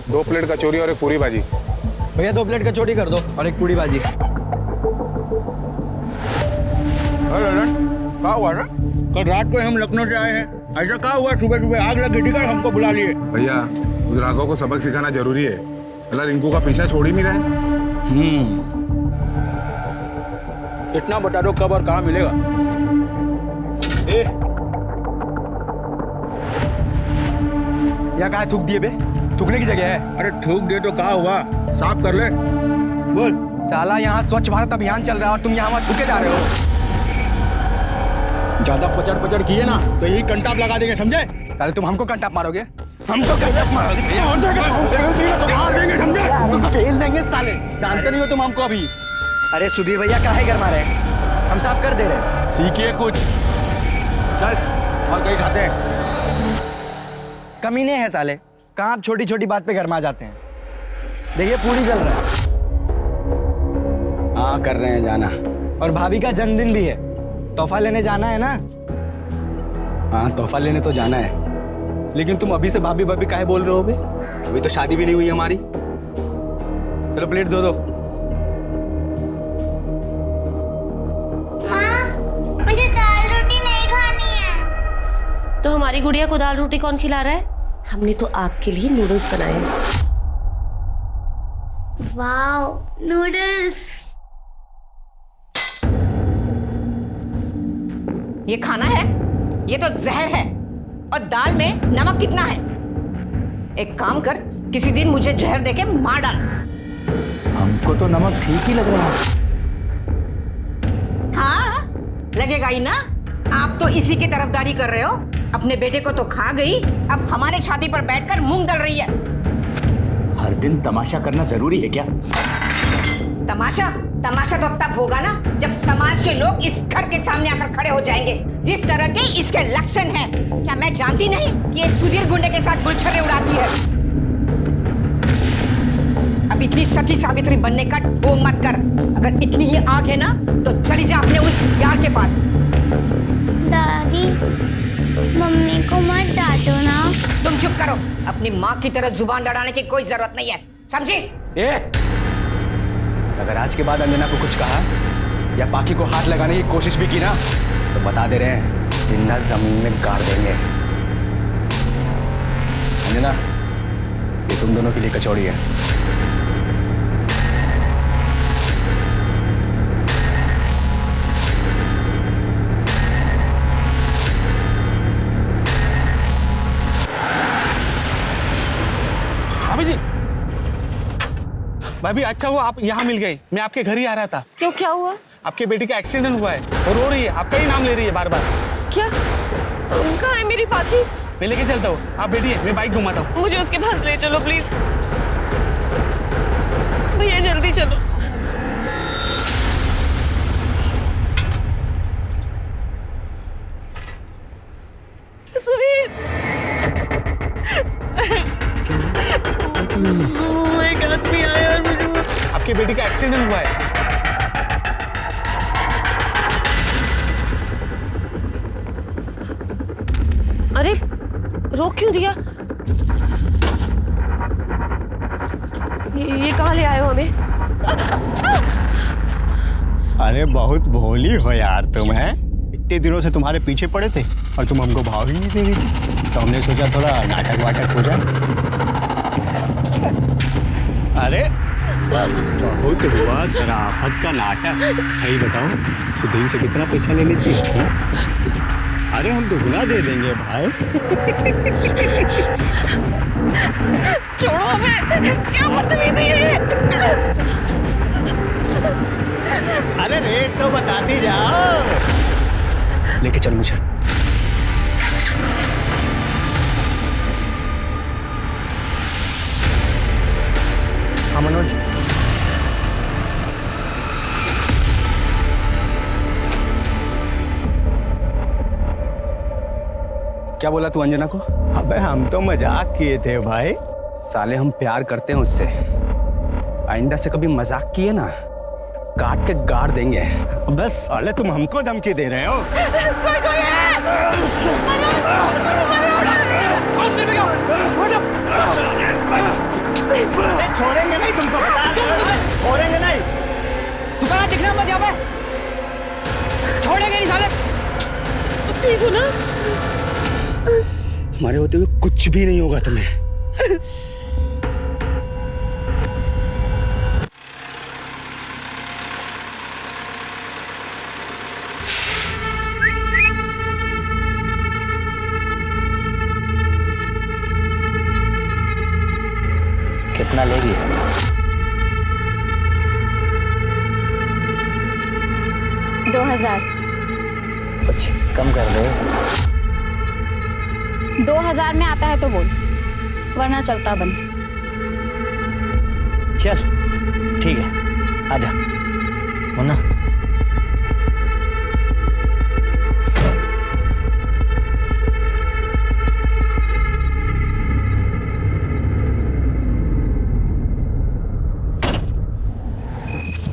2 plate कचौरी और 1 पूरी भाजी। भैया 2 प्लेट कचौड़ी कर दो और 1 पूरी भाजी। क्या हुआ ना? कल रात को हम लखनऊ से आए हैं, ऐसा क्या हुआ? सुबह सुबह आग लग गई, हमको बुला लिए। भैया उस राघव को सबक सिखाना जरूरी है, अल्लाह रिंकू का पीछा छोड़ ही नहीं रहे। इतना बता दो कब और कहाँ मिलेगा। या कहाँ थूक दिए बे? थूकने की जगह है। अरे थूक दे तो क्या हुआ, साफ कर ले। बोल। साला यहाँ स्वच्छ भारत अभियान चल रहा है और तुम यहाँ थूके जा रहे हो। ज्यादा पचड़ किए ना तो यही कंटाप लगा देंगे, समझे? साले तुम हमको कंटाप मारोगे? हमको कंटाप मारोगे, समझे? फेल देंगे साले, जानते नहीं हो तुम हमको अभी। अरे सुधीर भैया काहे घर मारे हैं? हम साफ कर दे रहे हैं। सीखिए कुछ। चल और कहीं खाते हैं। कमीने हैं साले, कहाँ आप छोटी छोटी बात पे घर में आ जाते हैं। देखिए पूरी जल रहा है। हाँ कर रहे हैं जाना। और भाभी का जन्मदिन भी है, तोहफा लेने जाना है ना? हाँ तोहफा लेने तो जाना है। लेकिन तुम अभी से भाभी भाभी काहे बोल रहे हो बे? अभी तो शादी भी नहीं हुई हमारी। चलो प्लेट दो। माँ, मुझे दाल रोटी नहीं खानी है। तो हमारी गुड़िया को दाल रोटी कौन खिला रहा है? हमने तो आपके लिए नूडल्स बनाए हैं। Wow, noodles. ये खाना है? ये तो जहर है। और दाल में नमक कितना है? एक काम कर, किसी दिन मुझे जहर देके मार डाल। हमको तो नमक ठीक ही लग रहा है। हाँ लगेगा ही ना, आप तो इसी की तरफदारी कर रहे हो। अपने बेटे को तो खा गई, अब हमारे छाती पर बैठकर मूंग दल रही है। हर दिन तमाशा करना जरूरी है क्या? तमाशा तमाशा तो तब होगा ना जब समाज के लोग इस घर के सामने आकर खड़े हो जाएंगे। जिस तरह के इसके लक्षण हैं, क्या मैं जानती नहीं कि ये सुधीर गुंडे के साथ गुलछर्रे उड़ाती है? अब इतनी सती सावित्री बनने का ढोंग मत कर। अगर इतनी ही आग है ना तो चली जा अपने उस यार के पास। दादी, मम्मी को मत डांटो ना। तुम चुप करो, अपनी माँ की तरह जुबान लड़ाने की कोई जरूरत नहीं है, समझी? अगर आज के बाद अंजना को कुछ कहा या बाकी को हाथ लगाने की कोशिश भी की ना तो बता दे रहे हैं, जिंदा जमीन में गाड़ देंगे। अंजना, ये तुम दोनों के लिए कचौड़ी है। भाभी जी, भाभी अच्छा हुआ आप यहाँ मिल गई। मैं आपके घर ही आ रहा था। क्यों, क्या हुआ? आपके बेटी का एक्सीडेंट हुआ है और रो रही है, आपका ही नाम ले रही है बार बार। क्या? कहाँ है मेरी पाखी? मैं लेके चलता हूँ, आप बैठिए, मैं बाइक घुमाता हूँ। मुझे उसके पास ले चलो प्लीज। भैया जल्दी चलो। सुधीर, एक आदमी आया और मुझे आपके बेटी का एक्सीडेंट हुआ है। अरे रोक क्यों दिया? ये कहाँ ले आए हो हमें? अरे बहुत भोली हो यार तुम, हैं? इतने दिनों से तुम्हारे पीछे पड़े थे और तुम हमको भाव ही नहीं दे रही थी, तो हमने सोचा थोड़ा नाटक वाटक हो जाए। अरे बहुत हुआ शराफत का नाटक। सही बताओ, सुधीर से कितना पैसा ले लेती है? अरे हम दुगना दे देंगे भाई। छोड़ो हमें, क्या बदतमीजी है ये? अरे रेट तो बताती जाओ। लेके चल मुझे। हाँ मनोज, क्या बोला तू अंजना को? अबे हम तो मजाक किए थे भाई। साले हम प्यार करते हैं उससे, आइंदा से कभी मजाक किए ना तो काट के गाड़ देंगे। बस साले तुम हमको धमकी दे रहे हो। कोई है? छोड़ेंगे नहीं तुमको, छोड़ेंगे नहीं। दोबारा दिखना मत यहाँ पे, छोड़ेंगे नहीं साले। ठीक हो ना? हमारे होते हुए कुछ भी नहीं होगा तुम्हें। कितना लेगी? 2000। कुछ कम कर दो। 2000 में आता है तो बोल, वरना चलता बंद। चल ठीक है, आजा मुन्ना।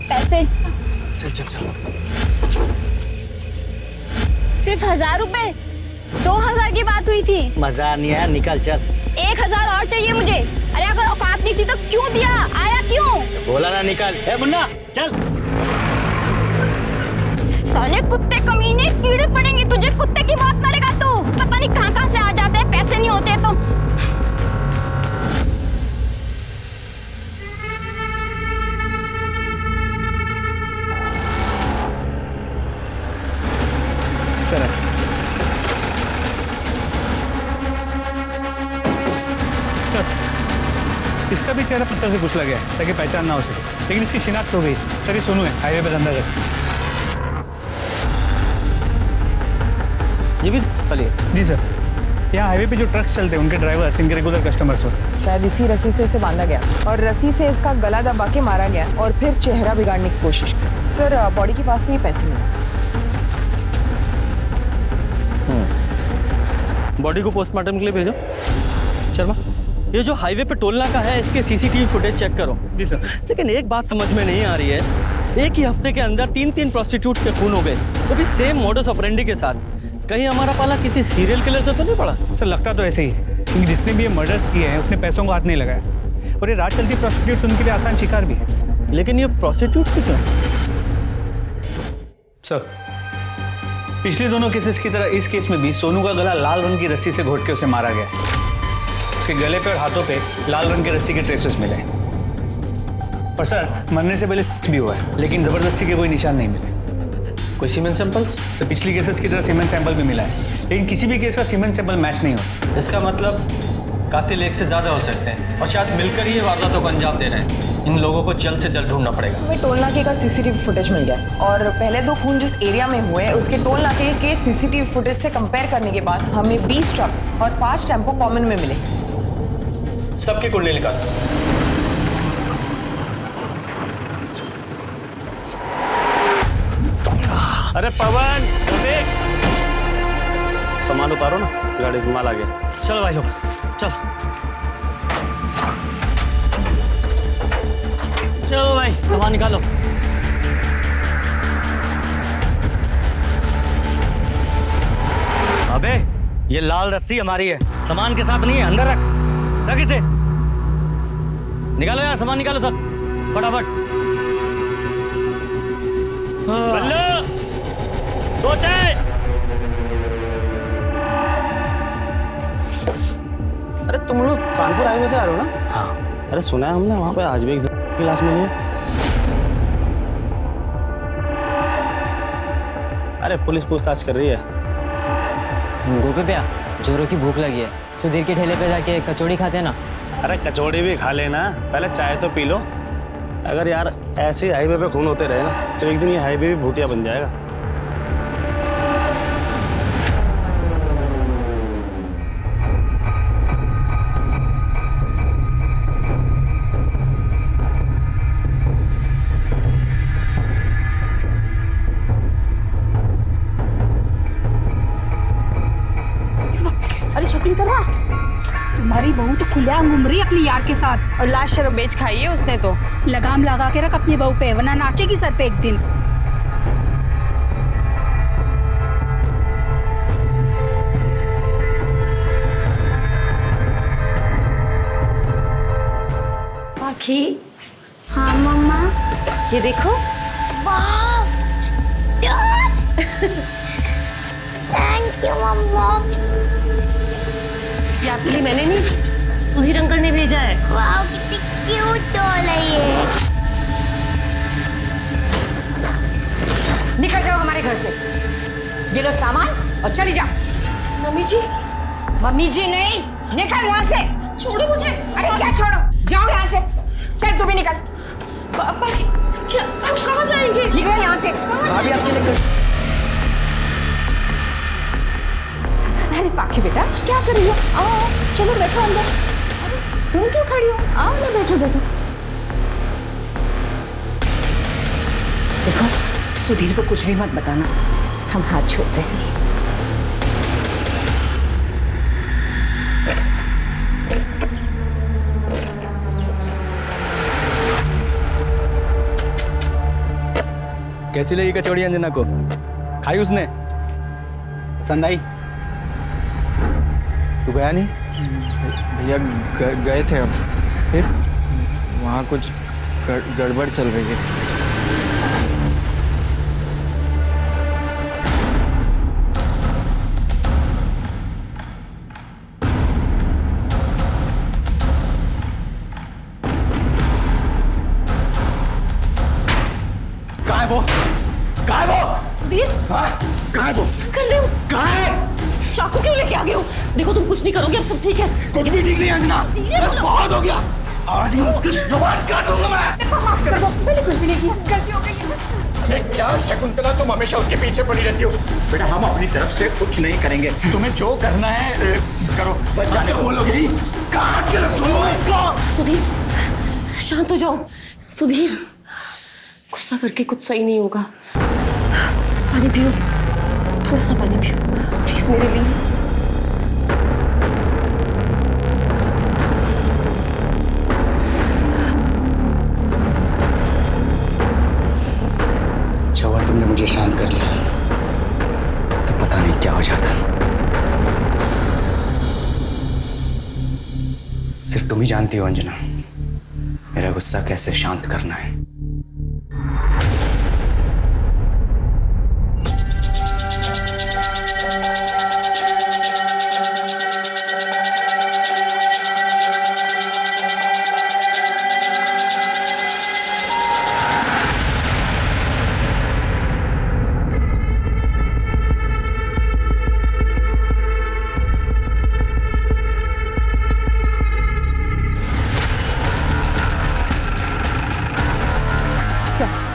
पैसे चल चल चल। सिर्फ 1000 रुपए? 2000 की बात हुई थी। मजा नहीं आया, निकल चल। 1000 और चाहिए मुझे। अरे अगर औकात नहीं थी तो क्यों दिया? आया क्यों? बोला ना निकल। ए मुन्ना चल। साले कुत्ते कमीने, कीड़े पड़ेंगे तुझे, कुत्ते की मौत मरेगा तू। पता नहीं कहां से आ जाते हैं, पैसे नहीं होते तो। सर, इसका भी चेहरा पत्थर से कुचला गया है ताकि पहचान ना हो सके, लेकिन इसकी शिनाख्त हो गई। सर ये सोनू है, हाईवे पे धंधा करता है। ये भी चलिए। जी सर, यहाँ हाईवे पे जो ट्रक चलते हैं उनके ड्राइवर इनके रेगुलर कस्टमर्स होते हैं। शायद इसी रस्सी से इसे बांधा गया और रस्सी से इसका गला दबा के मारा गया और फिर चेहरा बिगाड़ने की कोशिश की। सर बॉडी के पास से ये पैसे मिले। बॉडी को पोस्टमार्टम के लिए भेजो। शर्मा, ये जो हाईवे पे टोल नाका है इसके सीसीटीवी फुटेज चेक करो। जी सर। लेकिन एक बात समझ में नहीं आ रही है, एक ही हफ्ते के अंदर 3 प्रोस्टिट्यूट के खून हो गए, वो भी सेम मॉडस ऑपरेंडी के साथ। कहीं हमारा पाला किसी सीरियल किलर से तो नहीं पड़ा? सर लगता तो ऐसे ही है, क्योंकि जिसने भी ये मर्डर्स किए हैं उसने पैसों को हाथ नहीं लगाया, और ये रात चलती प्रोस्टिट्यूट्स उनके लिए आसान शिकार भी है। लेकिन ये प्रोस्टिट्यूट से क्यों? सर पिछले दोनों केसेस की तरह इस केस में भी सोनू का गला लाल रंग की रस्सी से घोट के उसे मारा गया। उसके गले पे और हाथों पे लाल रंग की रस्सी के ट्रेसेस मिले। और सर मरने से पहले भी हुआ है, लेकिन जबरदस्ती के कोई निशान नहीं मिले। कोई सीमेंट सैंपल्स? सर पिछली केसेस की तरह सीमेंट सैंपल भी मिला है, लेकिन किसी भी केस का सीमेंट सैंपल मैच नहीं होता। इसका मतलब कातिल एक से ज्यादा हो सकते हैं और शायद मिलकर ही ये वारदातों को अंजाम दे रहे हैं। इन लोगों को जल्द से जल्द ढूंढना पड़ेगा। हमें टोल नाके का सीसीटीवी फुटेज मिल गया और पहले 2 खून जिस एरिया में हुए उसके टोल नाके के सीसीटीवी फुटेज से कंपेयर करने के बाद हमें 20 ट्रक और 5 टेम्पो कॉमन में मिले। सबकी कुंडली निकाल। अरे पवन, देख सामान उतारो ना, गाड़ी में माल आ गया। चलो भाई लोग चलो। चलो भाई सामान निकालो। अबे ये लाल रस्सी हमारी है, सामान के साथ नहीं है, अंदर रख इसे। निकालो यार सामान निकालो सब फटाफट। बल्लू सोचे। अरे तुम लोग कानपुर हाईवे से आ रहे हो ना? हाँ। अरे सुना है हमने वहाँ पे आज भी एक क्लास मिली है। अरे पुलिस पूछताछ कर रही है। गोपे भैया जोरों की भूख लगी है, सुधीर के ठेले पे जाके कचौड़ी खाते हैं ना। अरे कचौड़ी भी खा लेना, पहले चाय तो पी लो। अगर यार ऐसे हाईवे पे खून होते रहे ना तो एक दिन ये हाईवे भी भूतिया बन जाएगा। अरे शकुंतला, तुम्हारी बहू तो खुलेआम घूम रही है अपनी यार के साथ, और लाश शराब बेच खाई है उसने तो। लगाम लगा के रख अपनी बहू पे, वरना नाचेगी सर पे एक दिन। पाखी, हाँ मम्मा। ये देखो। वाह थैंक यू मम्मा। ये आपके लिए मैंने नहीं, सुधीर अंकल ने भेजा है। वाह कितनी क्यूट डॉल है ये। निकल जाओ हमारे घर से, ये लो सामान और चली जाओ। मम्मी जी। मम्मी जी नहीं, निकल यहाँ से। छोड़ो मुझे। अरे क्या छोड़ो, जाओ यहाँ से। चल तू भी निकल। पापा क्या, आप कहाँ जाएंगे? निकलो यहाँ से। भाभी आपके लिए अरे पाखी बेटा क्या कर रही हो? आओ चलो बैठो अंदर। अरे तुम क्यों खड़ी हो? आओ ना, बैठो बैठो। देखो सुधीर को कुछ भी मत बताना, हम हाथ छोड़ते हैं। कैसी लगी कचौड़ी अंजना को? खाई उसने? पसंद आई? तू गया नहीं? भैया गए थे, अब फिर वहाँ कुछ गड़बड़ चल रही है। कहाँ है वो? कहाँ है वो? सुधीर, हाँ? कहाँ है वो? कर रहे हो? कहाँ है? चाकू क्यों लेके आ गए हो? देखो तुम कुछ नहीं करोगे, अब सब ठीक है। कुछ भी ठीक नहीं अंजना, बस बहुत हो गया। आज मैं उसकी जुबान काटूंगा मैं। माफ कर दो, मैंने कुछ भी नहीं किया, गलती हो गई है। अरे क्या शकुंतला, तुम हमेशा उसके पीछे पड़ी रहती हो। बेटा हम अपनी तरफ से कुछ नहीं करेंगे, तुम्हें जो करना है करो। बस जाने को बोलोगी, काट के रखो इसको। सुधीर शांत हो जाओ। सुधीर गुस्सा करके कुछ सही नहीं होगा। पानी पियो, थोड़ा सा पानी पियो प्लीज मेरे लिए। अच्छा हुआ तुमने मुझे शांत कर लिया, तो पता नहीं क्या हो जाता। सिर्फ तुम ही जानती हो अंजना, मेरा गुस्सा कैसे शांत करना है।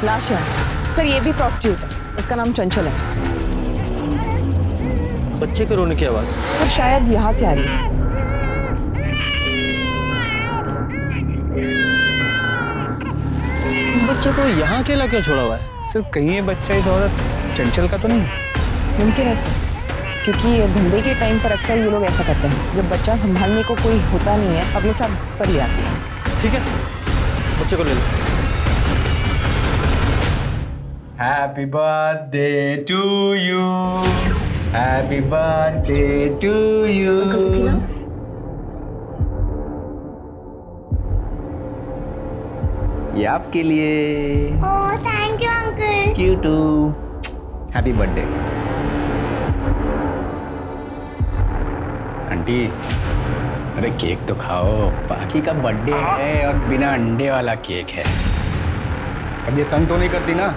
लाश है सर, ये भी प्रोस्टिट्यूट है, इसका नाम चंचल है। बच्चे के रोने की आवाज सर शायद यहाँ से आ रही है। इस बच्चे को यहाँ अकेला क्यों छोड़ा हुआ है? सिर्फ कहीं ये बच्चा इस औरत चंचल का तो नहीं? मुमकिन है सर, क्योंकि धंधे के टाइम पर अक्सर ये लोग ऐसा करते हैं, जब बच्चा संभालने को कोई होता नहीं है अपने साथ पर ले आते हैं। ठीक है, बच्चे को ले लो। Happy birthday to you. Happy birthday to you. ये आपके लिए। Oh thank you uncle. क्यू टू। Happy birthday. आंटी अरे केक तो खाओ, बाकी का बर्थडे है और बिना अंडे वाला केक है। अब ये तंग तो नहीं करती ना?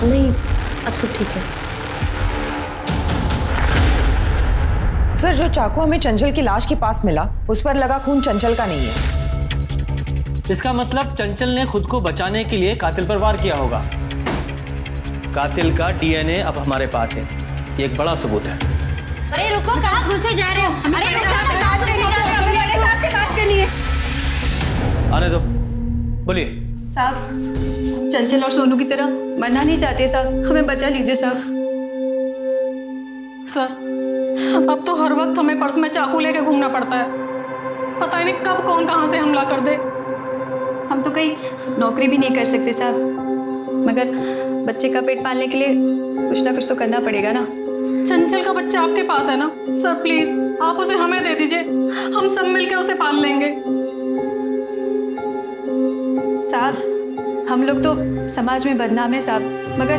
नहीं, अब सब ठीक है। सर जो चाकू हमें चंचल की लाश के पास मिला, उस पर लगा खून चंचल का नहीं है। इसका मतलब चंचल ने खुद को बचाने के लिए कातिल पर वार किया होगा। कातिल का डीएनए अब हमारे पास है, ये एक बड़ा सबूत है। अरे रुको, कहाँ घुसे जा रहे हो? अरे मेरे साथ से बात करनी है, मेरे साथ से बात करनी है। आने दो, बोलिए। साहब चंचल और सोनू की तरह मरना नहीं चाहते साहब, हमें बचा लीजिए साहब। सर अब तो हर वक्त हमें पर्स में चाकू लेके घूमना पड़ता है, पता ही नहीं कब कौन कहाँ से हमला कर दे। हम तो कहीं नौकरी भी नहीं कर सकते साहब, मगर बच्चे का पेट पालने के लिए कुछ ना कुछ तो करना पड़ेगा ना। चंचल का बच्चा आपके पास है ना सर, प्लीज आप उसे हमें दे दीजिए, हम सब मिलकर उसे पाल लेंगे। साहब हम लोग तो समाज में बदनाम है साहब, मगर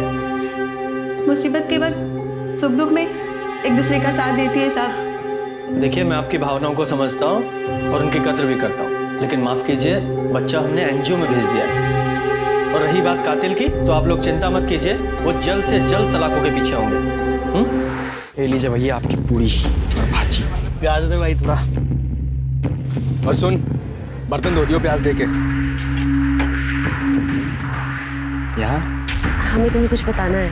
मुसीबत के वक्त सुख दुख में एक दूसरे का साथ देती है साहब। देखिए, मैं आपकी भावनाओं को समझता हूँ और उनकी कद्र भी करता हूँ, लेकिन माफ कीजिए, बच्चा हमने एनजीओ में भेज दिया है। और रही बात कातिल की, तो आप लोग चिंता मत कीजिए, वो जल्द से जल्द सलाखों के पीछे होंगे। ले लीजिए भैया आपकी पूरी और भाजी। प्याज दे भाई थोड़ा। और सुन, बर्तन धो दियो प्याज दे के। यहाँ हमें तुम्हें कुछ बताना है।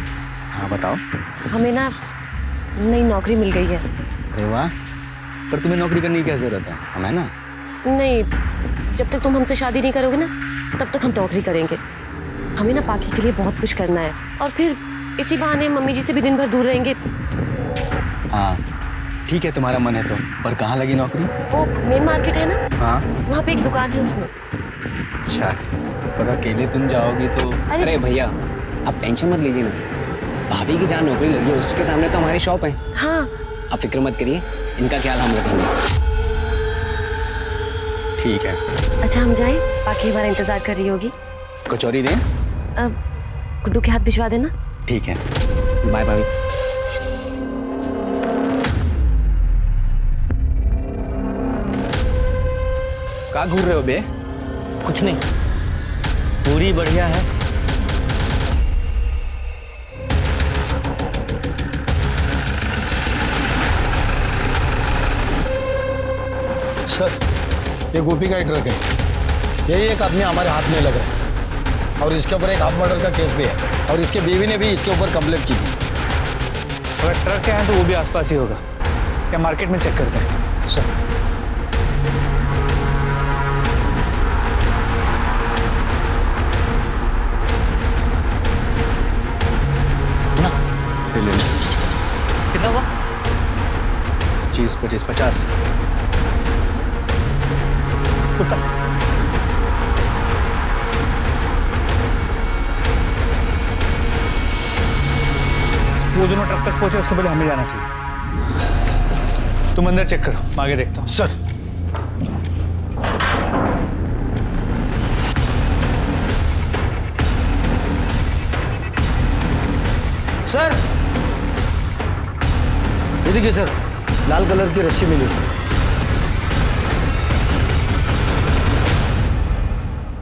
हाँ बताओ। हमें ना नई नौकरी मिल गई है। अरे वाह, पर तुम्हें नौकरी करने की क्या जरूरत है, हमें ना। नहीं, जब तक तुम हमसे शादी नहीं करोगे ना, तब तक हम नौकरी करेंगे। हमें ना पाकी के लिए बहुत कुछ करना है, और फिर इसी बहाने मम्मी जी से भी दिन भर दूर रहेंगे। हाँ ठीक है, तुम्हारा मन है तो, पर कहाँ लगी नौकरी? वो मेन मार्केट है ना, हाँ वहाँ पे एक दुकान है उसमें। अच्छा, पर अकेले तुम जाओगी तो? अरे भैया आप टेंशन मत लीजिए ना, भाभी की जहाँ नौकरी लगी है उसके सामने तो हमारी शॉप है। हाँ आप फिक्र मत करिए, इनका ख्याल हम रखेंगे। ठीक है। अच्छा हम जाए, पाकी हमारा इंतजार कर रही होगी। कचौरी दें? अब गुड्डू के हाथ भिजवा देना। ठीक है, बाय भाभी। कहाँ घूर रहे हो बे? कुछ नहीं, पूरी बढ़िया है। सर, ये गोपी का ही ट्रक है। यही एक आदमी हमारे हाथ में लग रहा है, और इसके ऊपर एक हाफ मर्डर का केस भी है, और इसके बीवी ने भी इसके ऊपर कंप्लेंट की थी। अगर ट्रक है तो वो भी आसपास ही होगा, क्या मार्केट में चेक करते हैं? सर कितना हुआ? 20, 25, 50। वो दोनों ट्रक तक पहुंचे उससे पहले हमें जाना चाहिए। तुम अंदर चेक करो, मैं आगे देखता हूँ। सर सर, ये देखिए सर, लाल कलर की रस्सी मिली।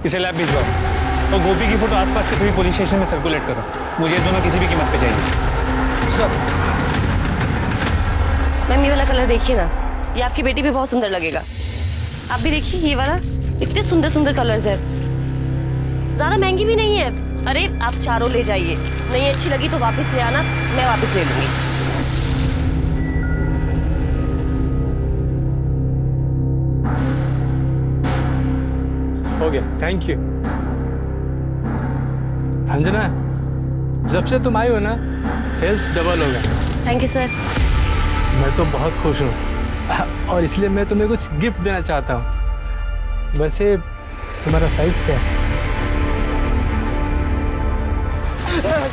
इसे लैब भिजवाओ, और गोपी की फोटो आसपास के सभी पुलिस स्टेशन में सर्कुलेट करो। मुझे दोनों किसी भी कीमत पे चाहिए। सर मैम ये वाला कलर देखिए ना, ये आपकी बेटी पे बहुत सुंदर लगेगा। आप भी देखिए ये वाला, इतने सुंदर सुंदर कलर्स है, ज्यादा महंगी भी नहीं है। अरे आप चारों ले जाइए, नहीं अच्छी लगी तो वापस ले आना, मैं वापस ले लूंगी। हो गया, थैंक यू। अंजना, जब से तुम आई हो ना, सेल्स डबल हो गया। Thank you sir. मैं तो बहुत खुश हूँ, और इसलिए मैं तुम्हें कुछ गिफ्ट देना चाहता हूँ। वैसे तुम्हारा साइज क्या है?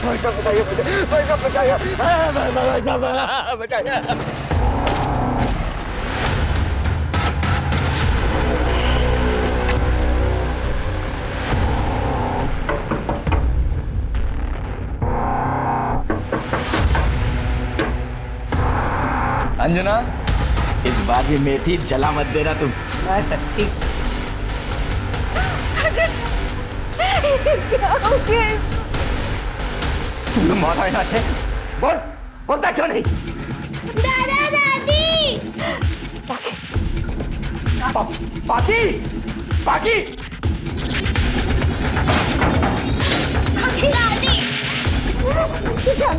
पैसा बचाइए मुझे, पैसा बचाइए, पैसा बचाइए। अंजना, इस बार भी मेथी जला मत देना तुम। बस ठीक। क्या हो गया इसको? तुम मारा यहाँ से, बोल, बोलता क्यों नहीं? दादा दादी। पाकी, पाकी, दादी।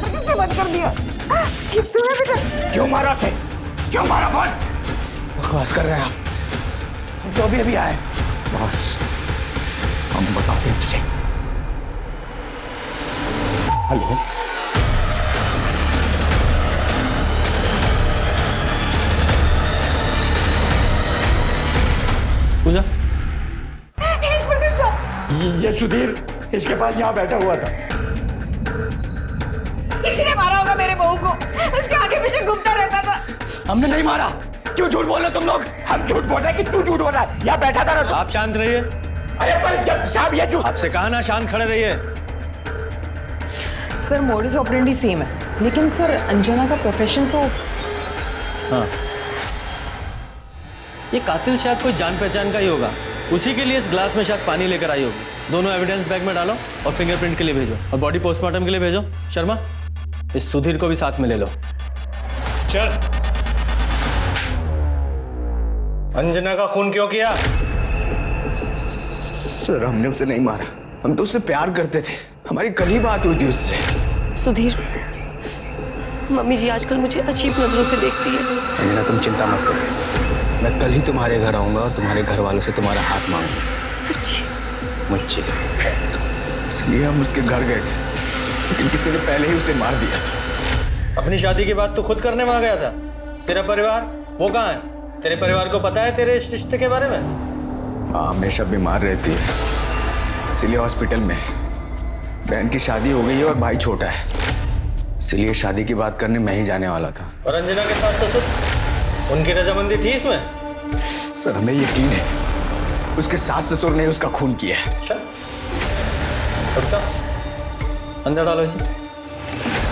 किसने बंद कर दिया? चित्तू है बेटा। क्यों मारा से? क्यों मारा? बोल। बकवास कर रहे हैं आप, जो भी अभी आए। बॉस, हम बताते हैं तुझे। हेलो, पूजा, इंस्पेक्टर साहब, ये सुधीर इसके पास यहाँ बैठा हुआ था। किसी ने मारा होगा मेरे बहू को, उसके आगे पीछे घूमता रहता था। हमने नहीं मारा, क्यों झूठ बोल रहे हो तुम लोग? हम झूठ बोल रहे हैं कि तू झूठ बोल रहा है? यहाँ बैठा था ना। आप शांत रहिए। अरे पर जब साहब ये झूठ। आपसे कहा ना शांत खड़े रहिए। सर मोडस ऑपरेंडी सेम है, लेकिन सर अंजना का प्रोफेशन तो। हाँ, ये कातिल शायद कोई जान पहचान का ही होगा, उसी के लिए इस ग्लास में शायद पानी लेकर आई होगी। दोनों एविडेंस बैग में डालो और फिंगरप्रिंट के लिए भेजो और बॉडी पोस्टमार्टम के लिए भेजो। शर्मा, इस सुधीर को भी साथ में ले लो। चल। अंजना का खून क्यों किया? सर हमने उसे नहीं मारा, हम तो उससे प्यार करते थे, हमारी कल ही बात हुई थी उससे। सुधीर, मम्मी जी आजकल मुझे अजीब नजरों से देखती है। अंजना तुम चिंता मत करो, मैं कल ही तुम्हारे घर आऊंगा और तुम्हारे घर वालों से तुम्हारा हाथ मांगूंगा। सच्ची? मुझे इसलिए हम उसके घर गए थे, लेकिन किसी ने पहले ही उसे मार दिया था। अपनी शादी की बात तो खुद करने वहां गया था। तेरा परिवार वो कहाँ है? तेरे परिवार को पता है तेरे इस रिश्ते के बारे में? माँ हमेशा बीमार रहती है, इसलिए हॉस्पिटल में। बहन की शादी हो गई है और भाई छोटा है, इसलिए शादी की बात करने मैं ही जाने वाला था। और अंजना के साथ ससुर, उनकी रजामंदी थी इसमें? सर हमें यकीन है उसके सास ससुर ने उसका खून किया है। अंदर डालो इसे।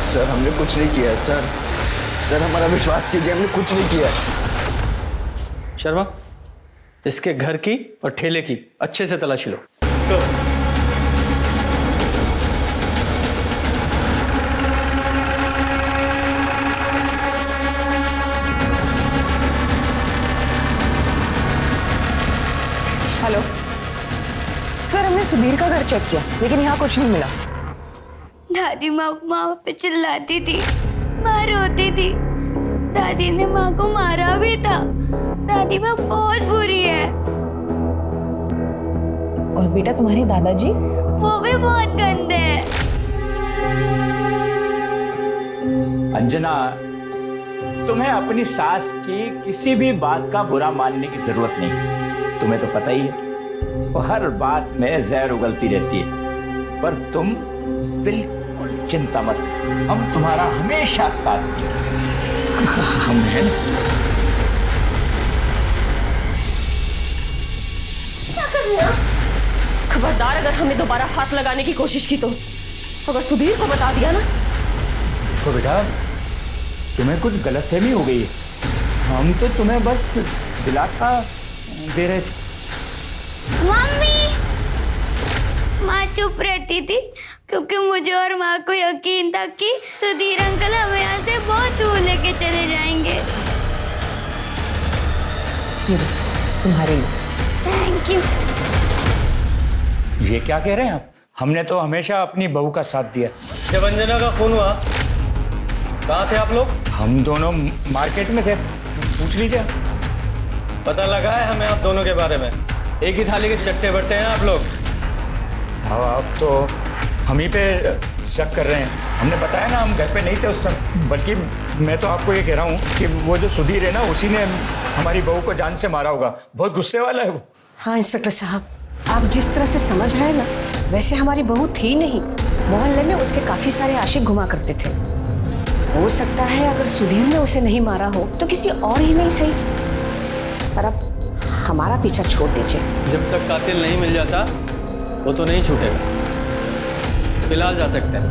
सर हमने कुछ नहीं किया है सर, सर हमारा विश्वास कीजिए, हमने कुछ नहीं किया है। शर्मा, इसके घर की और ठेले की अच्छे से तलाशी लो। हेलो सर, हमने सुधीर का घर चेक किया, लेकिन यहाँ कुछ नहीं मिला। दादी माँ पे चिल्लाती थी, माँ रोती थी, दादी ने माँ को मारा भी था। दादी माँ बहुत बुरी है। और बेटा तुम्हारे दादाजी? वो भी बहुत गंदे हैं। अंजना, तुम्हें अपनी सास की किसी भी बात का बुरा मानने की जरूरत नहीं। तुम्हें तो पता ही है वो हर बात में जहर उगलती रहती है, पर तुम बिल्कुल चिंता मत, हम तुम्हारा हमेशा साथ देंगे। हम हैं ना? क्या कर रहे हो? खबरदार अगर हमने दोबारा हाथ लगाने की कोशिश की तो, अगर सुधीर को बता दिया ना। तो बेटा तुम्हें कुछ गलतफहमी हो गई है, हम तो तुम्हें बस दिलासा दे रहे थे। मम्मी, माँ चुप रहती थी क्योंकि मुझे और माँ को यकीन था कि सुधीर अंकल हमें यहाँ से बहुत दूर लेके चले जाएंगे। तुम्हारे लिए। Thank you. ये क्या कह रहे हैं आप? हमने तो हमेशा अपनी बहू का साथ दिया। जब अंजना का खून हुआ कहाँ थे आप लोग? हम दोनों मार्केट में थे, पूछ लीजिए। पता लगा है हमें आप दोनों के बारे में, एक ही थाली के चट्टे बट्टे हैं आप लोग। हाँ, आप तो हम ही पे शक कर रहे हैं। हमने बताया ना हम घर पे नहीं थे उस समय, बल्कि मैं तो आपको ये कह रहा हूँ कि वो जो सुधीर है ना, उसी ने हमारी बहू को जान से मारा होगा। बहुत गुस्से वाला है वो। हाँ इंस्पेक्टर साहब, आप जिस तरह से समझ रहे हैं ना, वैसे हमारी बहू थी नहीं। मोहल्ले में उसके काफी सारे आशिक घुमा करते थे। हो सकता है अगर सुधीर ने उसे नहीं मारा हो तो किसी और ही नहीं सही। पर अब हमारा पीछा छोड़ दीजिए। जब तक कातिल नहीं मिल जाता वो तो नहीं छूटेगा। फिलहाल जा सकते हैं।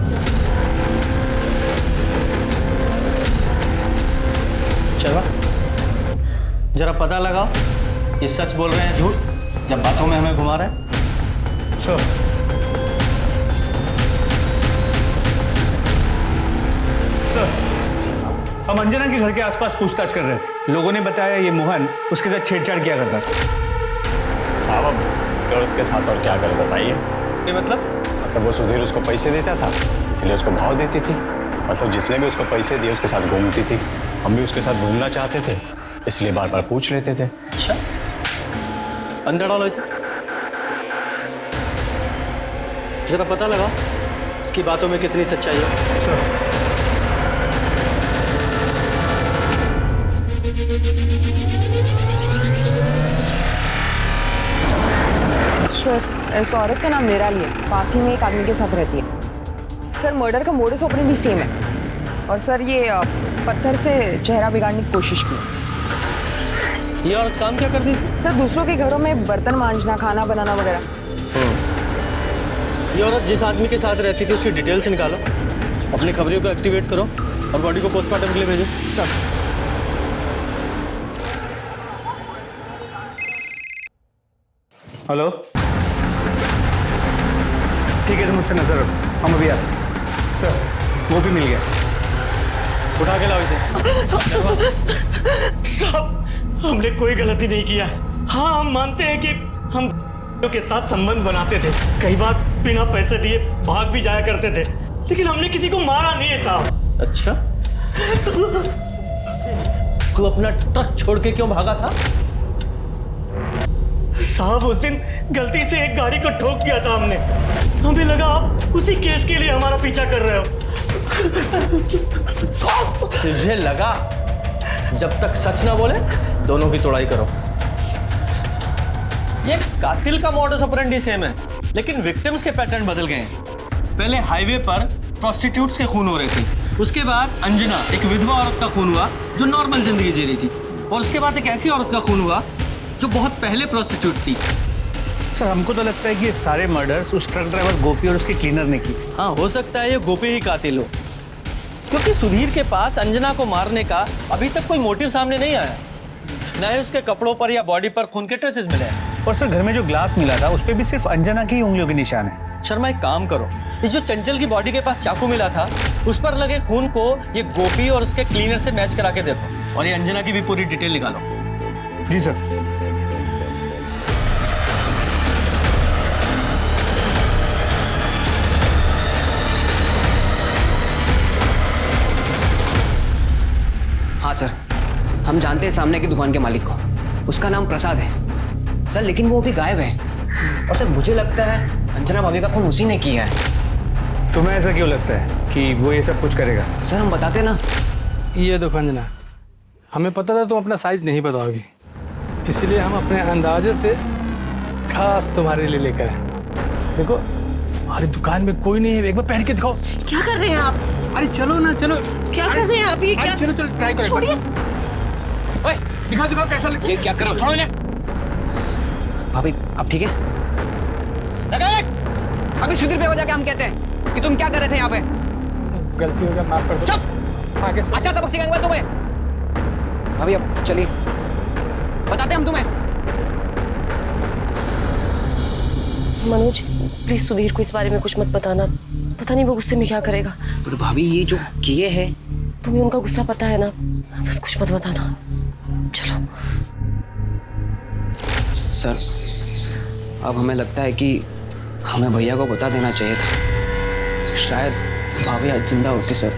चलो जरा पता लगाओ ये सच बोल रहे हैं झूठ, जब बातों में हमें घुमा रहे हैं। सर, हम अंजना के घर के आसपास पूछताछ कर रहे थे। लोगों ने बताया ये मोहन उसके साथ छेड़छाड़ किया करता था। साहब अब औरत के साथ और क्या करे बताइए? ये मतलब वो सुधीर उसको पैसे देता था, इसलिए उसको भाव देती थी। मतलब जिसने भी उसको पैसे दिए उसके साथ घूमती थी। हम भी उसके साथ घूमना चाहते थे, इसलिए बार बार पूछ लेते थे। अच्छा, अंदर डालो इसे, जरा पता लगाओ इसकी बातों में कितनी सच्चाई है। सर, इस औरत का नाम मेरा लिए, पास ही में एक आदमी के साथ रहती है। सर मर्डर का मोडस ऑपरेंडी सेम है। और सर ये पत्थर से चेहरा बिगाड़ने की कोशिश की। ये औरत काम क्या करती थी? सर दूसरों के घरों में बर्तन मांजना, खाना बनाना वगैरह। ये औरत जिस आदमी के साथ रहती थी उसकी डिटेल्स निकालो, अपनी खबरियों को एक्टिवेट करो और बॉडी को पोस्टमार्टम के लिए भेजो। सब। हेलो, ठीक है, तुम उस पर नजर रखो, हम अभी आते हैं। सर, वो भी मिल गया, उठा के लाओ इसे। साहब, हमने कोई गलती नहीं किया। हाँ, हम मानते हैं कि हम के साथ संबंध बनाते थे, कई बार बिना पैसे दिए भाग भी जाया करते थे, लेकिन हमने किसी को मारा नहीं है साहब। अच्छा, तू अपना ट्रक छोड़ के क्यों भागा था? साहब, उस दिन गलती से एक गाड़ी को ठोक दिया था हमने, हमें लगा आप उसी केस के लिए हमारा पीछा कर रहे हो। तुझे लगा? जब तक सच ना बोले दोनों की तोड़ाई करो। ये कातिल का मॉडस ऑपरेंडी सेम है, लेकिन विक्टिम्स के पैटर्न बदल गए हैं। पहले हाईवे पर प्रोस्टिट्यूट्स के खून हो रहे थे, उसके बाद अंजना एक विधवा औरत का खून हुआ जो नॉर्मल जिंदगी जी रही थी, और उसके बाद एक ऐसी औरत का खून हुआ जो बहुत पहले प्रोस्टिट्यूट थी। सर, हमको तो लगता है कि ये सारे मर्डर्स उस ट्रक ड्राइवर गोपी और उसके क्लीनर ने की। हाँ, हो सकता है ये गोपी ही कातिल हो, क्योंकि सुधीर के पास अंजना को मारने का अभी तक कोई मोटिव सामने नहीं आया, न ही उसके कपड़ों पर या बॉडी पर खून के ट्रेसेस मिले हैं। और सर, घर में जो ग्लास मिला था उस पे भी सिर्फ अंजना की उंगलियों के निशान है। शर्मा, एक काम करो, ये जो चंचल की बॉडी के पास चाकू मिला था उस पर लगे खून को ये गोपी और उसके क्लीनर से मैच करा के देखो, और ये अंजना की भी पूरी डिटेल निकालो। जी सर। हाँ सर, हम जानते हैं सामने की दुकान के मालिक को, उसका नाम प्रसाद है सर, लेकिन वो अभी गायब है। और सर, मुझे लगता है अंजना भाभी का खून उसी ने किया है। तुम्हें ऐसा क्यों लगता है कि वो ये सब कुछ करेगा? सर, हम बताते ना। ये देखो अंजना, हमें पता था तुम अपना साइज नहीं बताओगी, इसलिए हम अपने अंदाजे से खास तुम्हारे लिए लेकर आए। देखो, हमारी दुकान में कोई नहीं है, एक बार पहन के दिखाओ। क्या कर रहे हैं आप? अरे चलो ना, चलो। क्या कर रहे हैं आप? ये क्या? चलो ट्राई करो। छोड़िए। ओए, दिखाओ कैसा लगता है। क्या करो? छोड़ो इन्हें। भाभी, आप ठीक है? अभी सुधीर पे हो जाके हम कहते हैं कि तुम क्या कर रहे थे यहाँ पे? गलती हो गया, माफ कर दो। चुप! आगे से अच्छा सबक सिखाऊंगा तुम्हें। भाभी, अब चलिए, बताते हम तुम्हें। मनोज, प्लीज सुधीर को इस बारे में कुछ मत बताना, पता नहीं वो गुस्से में क्या करेगा। पर भाभी, ये जो किए हैं, तुम्हें उनका गुस्सा पता है ना, बस कुछ मत बताना। चलो। सर, अब हमें लगता है कि हमें भैया को बता देना चाहिए था, शायद भाभी आज जिंदा होती। सर,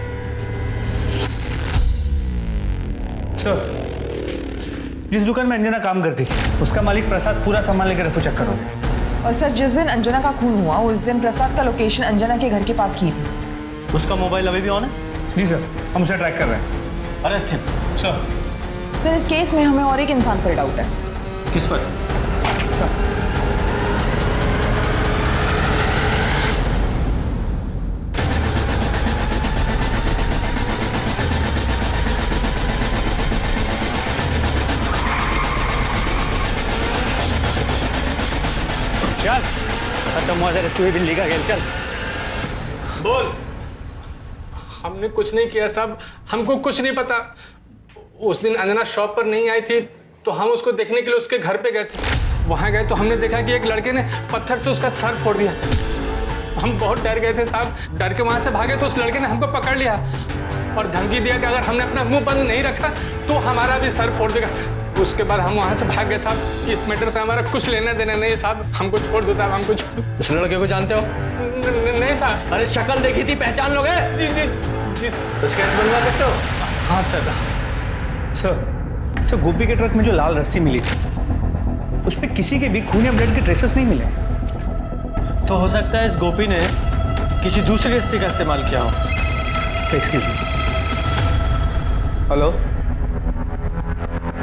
जिस दुकान में अंजना काम करती थी उसका मालिक प्रसाद पूरा सामान लेकर रफू चक्कर हो गया। और सर, जिस दिन अंजना का खून हुआ उस दिन प्रसाद का लोकेशन अंजना के घर के पास की थी। उसका मोबाइल अभी भी ऑन है? जी सर, हम उसे ट्रैक कर रहे हैं। Arrest him. सर, इस केस में हमें और एक इंसान पर डाउट है। किस पर? सर, चल, खत्म हुआ तेरे तू ही दिल्ली का खेल, चल। बोल। हमने कुछ नहीं किया साहब, हमको कुछ नहीं पता। उस दिन अंजना शॉप पर नहीं आई थी तो हम उसको देखने के लिए उसके घर पे गए थे। वहाँ गए तो हमने देखा कि एक लड़के ने पत्थर से उसका सर फोड़ दिया। हम बहुत डर गए थे साहब, डर के वहाँ से भागे तो उस लड़के ने हमको पकड़ लिया और धमकी दिया कि अगर हमने अपना मुंह बंद नहीं रखा तो हमारा भी सर फोड़ देगा। उसके बाद हम वहाँ से भाग गए साहब। इस मैटर से हमारा कुछ लेना देना नहीं साहब, हमको छोड़ दो साहब, हमको छोड़। उस लड़के को जानते हो? नहीं साहब। अरे शक्ल देखी थी, पहचान लोगे? जी जी जी। स्केच बनवा सकते हो? हाँ सर। सर, गोपी के ट्रक में जो लाल रस्सी मिली थी उस पर किसी के भी खून या ब्लड के ट्रेसेस नहीं मिले। तो हो सकता है इस गोपी ने किसी दूसरे रस्ते का इस्तेमाल किया हो। Excuse me. हेलो।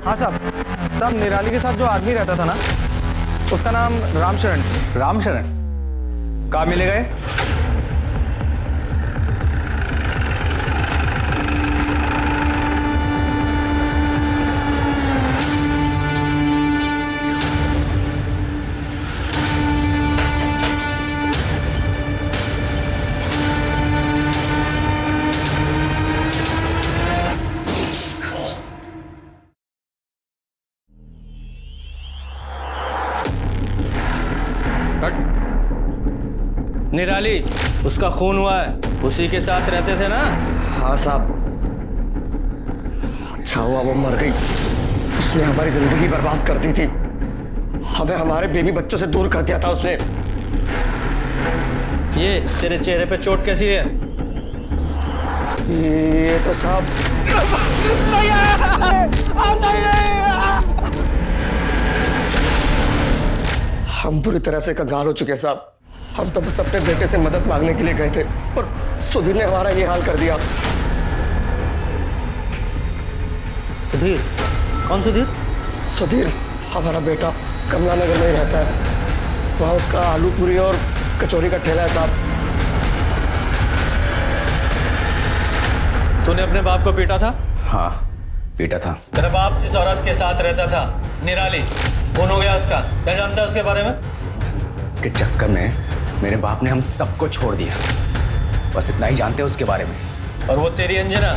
हाँ साहब, निराली के साथ जो आदमी रहता था ना, उसका नाम रामशरण। रामशरण कहाँ मिलेगा ये? निराली उसका खून हुआ है, उसी के साथ रहते थे ना? हाँ साहब। अच्छा हुआ वो मर गई, उसने हमारी जिंदगी बर्बाद कर दी थी, हमें हमारे बेबी बच्चों से दूर कर दिया था उसने। ये तेरे चेहरे पे चोट कैसी है? ये तो साहब हम बुरी तरह से कंगाल हो चुके हैं साहब। हम तो बस अपने बेटे से मदद मांगने के लिए गए थे, पर सुधीर ने हमारा ये हाल कर दिया। सुधीर? कौन सुधीर? सुधीर हमारा बेटा कमला नगर में ही रहता है, वहाँ उसका आलू पूरी और कचौरी का ठेला है साहब। तूने अपने बाप को पीटा था? हाँ पीटा था। तेरा बाप जिस औरत के साथ रहता था, निराली, खून हो गया उसका, क्या जानता है उसके बारे में? के चक्कर में मेरे बाप ने हम सबको छोड़ दिया, बस इतना ही जानते हैं उसके बारे में। और वो तेरी अंजना,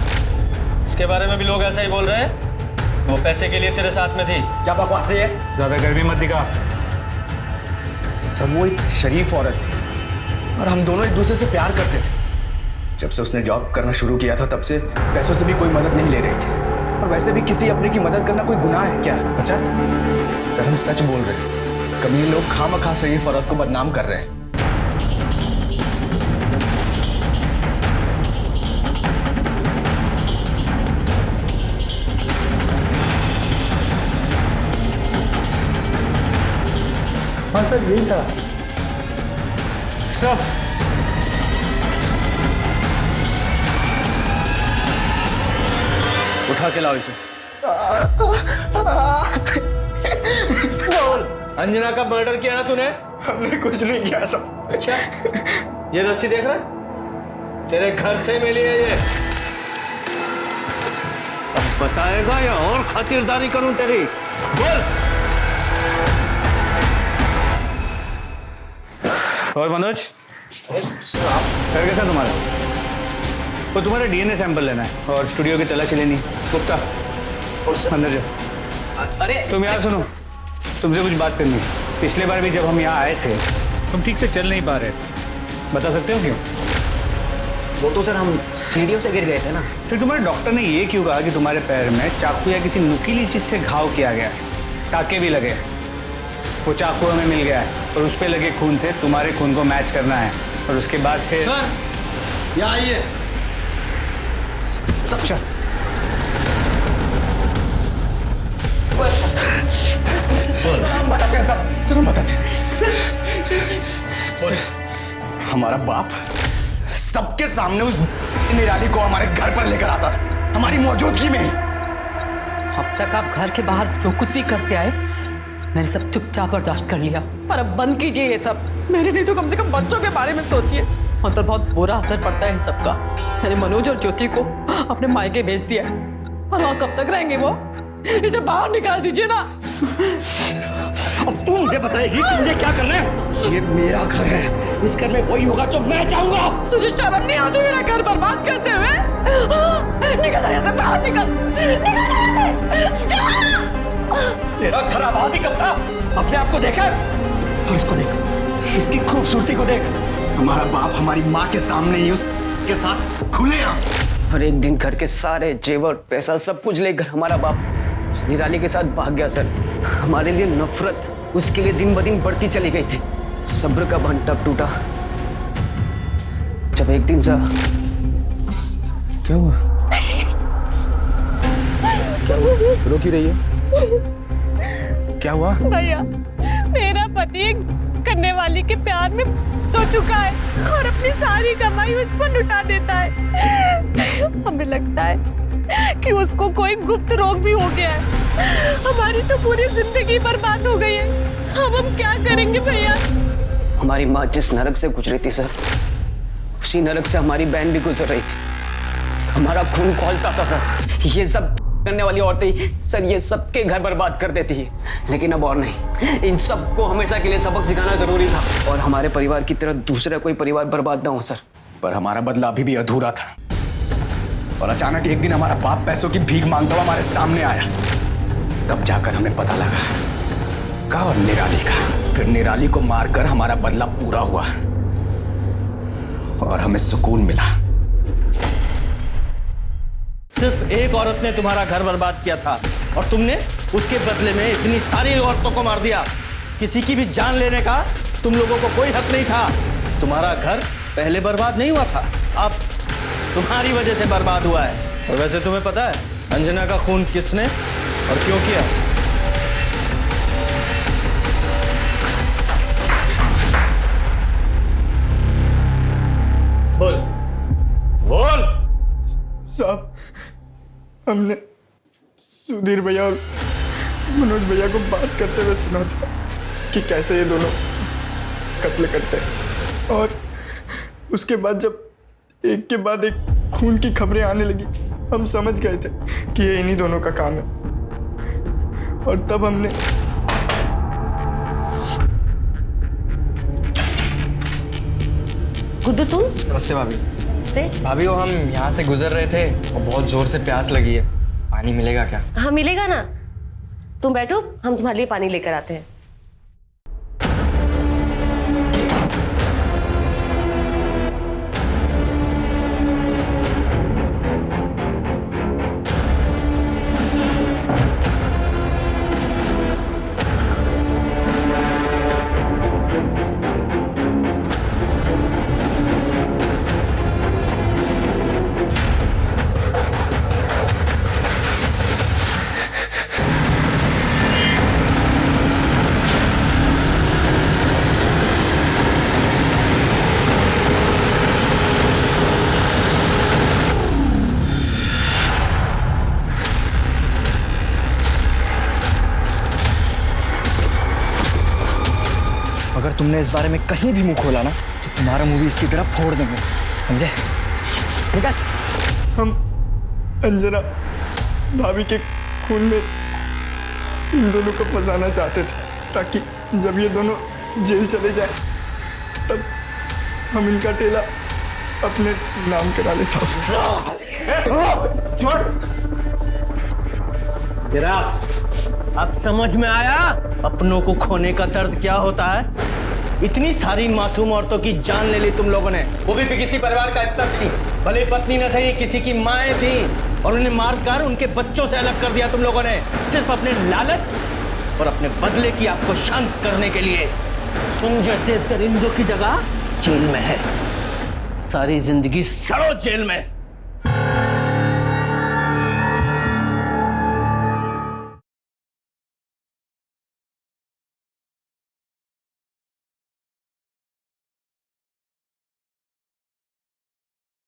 उसके बारे में भी लोग ऐसा ही बोल रहे हैं, वो पैसे के लिए तेरे साथ में थी। क्या बकवास है? ज्यादा गर्मी मत दिखा। सब वो एक शरीफ औरत थी और हम दोनों एक दूसरे से प्यार करते थे। जब से उसने जॉब करना शुरू किया था तब से पैसों से भी कोई मदद नहीं ले रही थी, और वैसे भी किसी अपने की मदद करना कोई गुनाह है क्या? अच्छा सर हम सच बोल रहे हैं, कभी ये लोग खामखा शरीफ औरत को बदनाम कर रहे हैं। हाँ सर यही था। सब उठा के लाओ इसे। बोल, अंजना का मर्डर किया ना तूने? हमने कुछ नहीं किया सब। अच्छा, ये रस्सी देख रहा है? तेरे घर से मिली है ये। अब बताएगा या और खातिरदारी करूं तेरी? बोल। और मनोज कर कैसा तुम्हारा? वो तुम्हारा डीएनए सैंपल लेना है और स्टूडियो की तलाशी लेनी। गुप्ता अंदर जाओ। अरे तुम यार सुनो, तुमसे कुछ बात करनी है। पिछले बार भी जब हम यहाँ आए थे तुम ठीक से चल नहीं पा रहे, बता सकते हो क्यों? वो तो सर हम सीढ़ियों से गिर गए थे ना। फिर तुम्हारे डॉक्टर ने ये क्यों कहा कि तुम्हारे पैर में चाकू या किसी नुकीली चीज से घाव किया गया है, टाके भी लगे? वो चाकू हमें मिल गया है और उस पे लगे खून से तुम्हारे खून को मैच करना है, और उसके बाद फिर सर यहाँ आइए। अच्छा हम बताते हैं सर हम बताते हैं। हमारा बाप सबके सामने उस निराली को हमारे घर पर लेकर आता था, हमारी मौजूदगी में। अब तक आप घर के बाहर जो कुछ भी करते आए मैंने सब चुपचाप बर्दाश्त कर लिया, पर अब बंद कीजिए ये सब। मेरे नहीं तो कम से कम बच्चों के बारे में सोचिए। उन पर बहुत बुरा असर पड़ता है इन सबका। मैंने मनोज और ज्योति को अपने मायके भेज दिया, और वहाँ कब तक रहेंगे वो? इसे बाहर निकाल दीजिए ना। अब तू मुझे बताएगी कि मुझे क्या करना है? ये मेरा घर है, इस घर में वही होगा जो मैं चाहूंगा। तुझे शर्म नहीं आती मेरा घर बर्बाद करते हुए? निकल यहाँ से, बाहर निकल, निकल यहाँ से। तेरा घर आबादी कब था? अपने आप को देखा और इसको देख, इसकी खूबसूरती को देख। हमारा बाप हमारी माँ के सामने ही उसके साथ खुले आम। और एक दिन घर के सारे जेवर पैसा सब कुछ लेकर हमारा बाप उस निराली के साथ भाग गया सर। हमारे लिए नफरत उसके लिए दिन ब दिन बढ़ती चली गई थी। सब्र का बंध टूटा। जब एक दिन सा क्या हुआ? क्या हुआ? रो क्यों रही है? क्या हुआ? भैया मेरा पति एक करने वाली के प्यार में तो चुका है और अपनी सारी कमाई उस पर लुटा देता है। हमें लगता है कि उसको कोई गुप्त रोग भी हो गया है। हमारी तो पूरी जिंदगी बर्बाद हो गई है। अब हम क्या करेंगे भैया? हमारी माँ जिस नरक से गुजरी थी सर, उसी नरक से हमारी बहन भी गुजर रही थी। हमारा खून खौलता था सर। ये सब करने वाली औरतें सर ये सबके घर बर्बाद कर देती है, लेकिन अब और नहीं। इन सबको हमेशा के लिए सबक सिखाना जरूरी था, और हमारे परिवार की तरह दूसरा कोई परिवार बर्बाद ना हो सर। पर हमारा बदला अभी भी अधूरा था, और अचानक एक दिन हमारा बाप पैसों की भीख मांगता हुआ हमारे सामने आया। तब जाकर हमें पता लगा उसका और निराली का। फिर निराली को मारकर हमारा बदला पूरा हुआ और हमें सुकून मिला। सिर्फ एक औरत ने तुम्हारा घर बर्बाद किया था और तुमने उसके बदले में इतनी सारी औरतों को मार दिया। किसी की भी जान लेने का तुम लोगों को कोई हक नहीं था। तुम्हारा घर पहले बर्बाद नहीं हुआ था, अब तुम्हारी वजह से बर्बाद हुआ है। और वैसे तुम्हें पता है अंजना का खून किसने और क्यों किया? बोल बोल। साहब, हमने सुधीर भैया और मनोज भैया को बात करते हुए सुना था कि कैसे ये दोनों कत्ल करते हैं, और उसके बाद जब एक के बाद एक खून की खबरें आने लगी, हम समझ गए थे कि ये इन्हीं दोनों का काम है। और तब हमने गुड्डू तुम? नमस्ते भाभी। नमस्ते भाभी, वो हम यहाँ से गुजर रहे थे और बहुत जोर से प्यास लगी है। पानी मिलेगा क्या? हाँ मिलेगा ना, तुम बैठो, हम तुम्हारे लिए पानी लेकर आते हैं। अगर तुमने इस बारे में कहीं भी मुंह खोला ना तो तुम्हारा मुंह भी इसकी तरफ फोड़ देंगे, समझे? ठीक है? हम अंजना भाभी के खून में इन दोनों को फंसाना चाहते थे, ताकि जब ये दोनों जेल चले जाए तब हम इनका टेला अपने नाम करा ले। तेरा अब समझ में आया अपनों को खोने का दर्द क्या होता है? इतनी सारी मासूम औरतों की जान ले ली तुम लोगों ने, वो भी किसी परिवार का हिस्सा थी, भले पत्नी न सही किसी की माएँ थी, और उन्हें मारकर उनके बच्चों से अलग कर दिया तुम लोगों ने, सिर्फ अपने लालच और अपने बदले की आग को शांत करने के लिए। तुम जैसे दरिंदों की जगह जेल में है, सारी जिंदगी सड़ो जेल में।